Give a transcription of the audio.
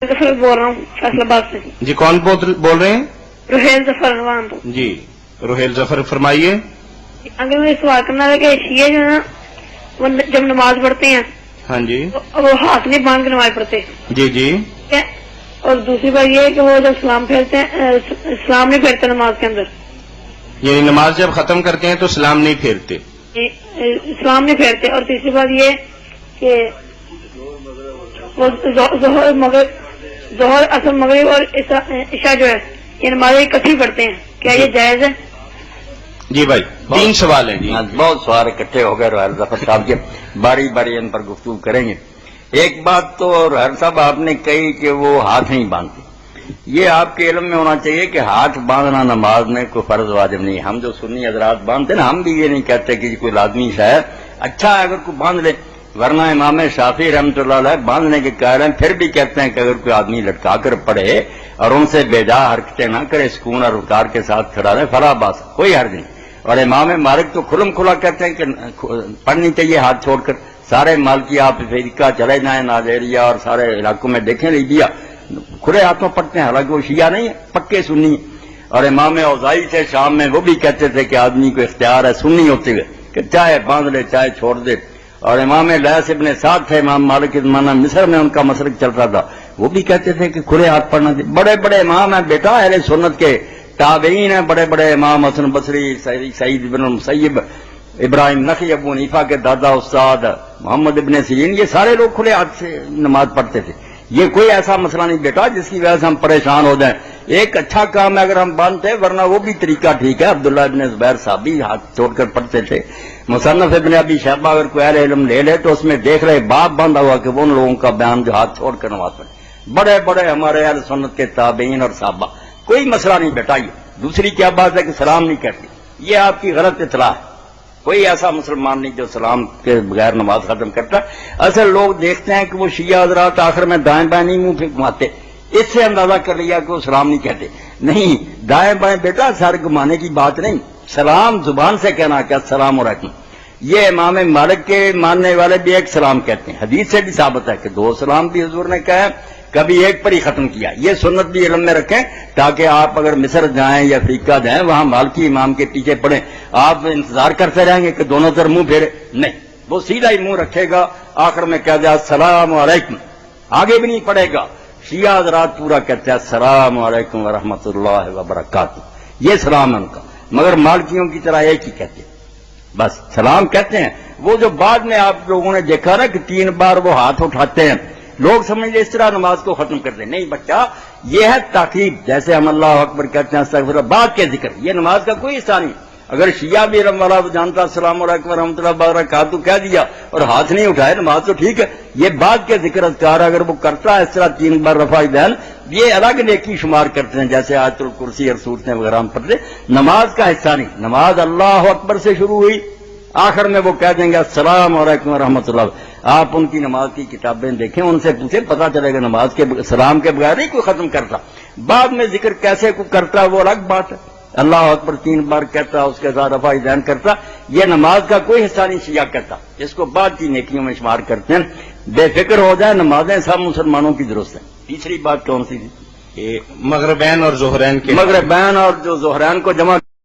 जफर बोल रहा हूँ फैसलाबाद से। जी कौन बोल रहे हैं? रोहेल जफर अनवान। जी रोहेल जफर फरमाइए। अगर मुझे सवाल करना है कि शिया जो है ना वो जब नमाज पढ़ते हैं हाँ जी तो वो हाथ नहीं बांध के नमाज पढ़ते। जी जी। ठीक है। और दूसरी बात ये है कि वो जब सलाम फेरते हैं सलाम नहीं फेरते नमाज के अंदर, यानी नमाज जब खत्म करते हैं तो सलाम नहीं फेरते। सलाम नहीं फेरते। और तीसरी बात ये कि वो जोहर असर मगरिब और इशा जो है ये नमाजें इकट्ठी पढ़ते हैं, क्या ये जायज है? जी भाई 3 सवाल हैं जी। बहुत सवाल इकट्ठे हो गए रोहल जफर साहब के, बारी बारी इन पर गुफ्तगू करेंगे। एक बात तो रोहल साहब आपने कही कि वो हाथ नहीं बांधते, ये आपके इल्म में होना चाहिए कि हाथ बांधना नमाज में कोई फर्ज वाजिब नहीं। हम जो सुन्नी हजरात बांधते ना, हम भी ये नहीं कहते कि कोई लाजमी शायद अच्छा है अगर कोई बांध ले, वरना इमाम शाफी रहमतुल्लाह अलैह बांधने के कायल हैं, फिर भी कहते हैं कि अगर कोई आदमी लटका कर पढ़े और उनसे बेजा हरकतें ना करे, सुकून और उतार के साथ खड़ा रहे, फला बास कोई हर्ज नहीं। और इमाम मालिक तो खुलम खुला कहते हैं कि पढ़नी चाहिए हाथ छोड़कर। सारे मालकी आप अफ्रीका चले जाए, नाइजेरिया और सारे इलाकों में देखें, लीबिया खुले हाथों पढ़ते हैं, हालांकि वो शिया नहीं है, पक्के सुन्नी है। और इमाम औज़ाई थे शाम में, वो भी कहते थे कि आदमी को इख्तियार है सुन्नी होते हुए कि चाहे बांध ले चाहे छोड़ दे। और इमाम लैस इब्न साद थे, इमाम मालिक के ज़माना मिस्र में उनका मसलक चल रहा था, वो भी कहते थे कि खुले हाथ पढ़ना चाहिए। बड़े बड़े इमाम हैं बेटा, अहले सुन्नत के ताबईन हैं, बड़े बड़े इमाम हसन बसरी, सईद इब्न मुसय्यब, इब्राहिम नखी, अबू हनीफा के दादा उस्ताद मोहम्मद इब्न सीरीन, ये सारे लोग खुले हाथ से नमाज पढ़ते थे। ये कोई ऐसा मसला नहीं बेटा जिसकी वजह से हम परेशान हो जाएं। एक अच्छा काम है अगर हम बांधते, वरना वो भी तरीका ठीक है। अब्दुल्ला इब्न जुबैर साहब भी हाथ छोड़कर पढ़ते थे। मुसन्नफ इब्न अबी शैबा अगर कोई अहले इल्म ले ले तो उसमें देख रहे बाप बांधा हुआ कि वो उन लोगों का बयान जो हाथ छोड़कर नमाज पढ़े, बड़े बड़े हमारे अहले सुन्नत के ताबईन और साहबा, कोई मसला नहीं बेटा। ये दूसरी क्या बात है कि सलाम नहीं करती, ये आपकी गलत इतला है। कोई ऐसा मुसलमान नहीं जो सलाम के बगैर नमाज खत्म करता। असल लोग देखते हैं कि वो शिया हज़रात आखिर में दाएं बाएं नहीं मुंह घुमाते, इससे अंदाजा कर लिया कि वो सलाम नहीं कहते। नहीं, दाएं बाएं बेटा सर घुमाने की बात नहीं, सलाम जुबान से कहना क्या सलाम अलैकुम। ये इमाम मालिक के मानने वाले भी एक सलाम कहते हैं, हदीस से भी साबित है कि 2 सलाम भी हुजूर ने कहा, कभी एक पर ही खत्म किया। ये सुन्नत भी इल्म में रखें ताकि आप अगर मिस्र जाएं या अफ्रीका जाएं, वहां मालकी इमाम के पीछे पड़े, आप इंतजार करते रहेंगे कि दोनों तरफ मुंह फेरे, नहीं, वो सीधा ही मुंह रखेगा, आखिर में कह दिया अस्सलाम वालेकुम, आगे भी नहीं पड़ेगा। शिया हज़रात पूरा कहते हैं अस्सलाम वालेकुम व रहमतुल्लाहि व बरकातुहू, ये सलाम है उनका, मगर मालकियों की तरह एक ही कहते हैं, बस सलाम कहते हैं। वो जो बाद में आप लोगों ने देखा ना कि 3 बार वो हाथ उठाते हैं, लोग समझते इस तरह नमाज को खत्म कर दे, नहीं बच्चा, ये है ताकीब। जैसे हम अल्लाह अकबर कहते हैं अस्तगफिरुल्लाह, बाद के जिक्र, ये नमाज का कोई हिस्सा नहीं। अगर शिया भी इल्म वाला जानता अस्सलाम वालेकुम व रहमतुल्लाहि व बरकातुहू कह दिया और हाथ नहीं उठाए, नमाज तो ठीक है। ये बाद के जिक्र अज़कार अगर वो करता है इस तरह 3 बार रफ़ा दैन, ये अलग नेकी शुमार करते हैं, जैसे आयतुल कुर्सी और सूरतें वगैरह हम पढ़ते, नमाज का हिस्सा नहीं। नमाज अल्लाह अकबर से शुरू हुई, आखिर में वो कह देंगे अस्सलाम वालेकुम व रहमतुल्लाह। आप उनकी नमाज की किताबें देखें, उनसे पूछे, पता चलेगा नमाज के सलाम के बगैर नहीं कोई खत्म करता। बाद में जिक्र कैसे को करता वो अलग बात है। अल्लाह अकबर 3 बार कहता, उसके साथ रफ़ा दैन करता, ये नमाज का कोई हिस्सा नहीं शिया कहता, इसको बाद की नेकियों में शुमार करते हैं। बेफिक्र हो जाए, नमाजें सब मुसलमानों की दुरुस्त है। तीसरी बात कौन सी थी? मगरिबैन और ज़ोहरैन के, मगरिबैन और जो ज़ोहरैन को जमा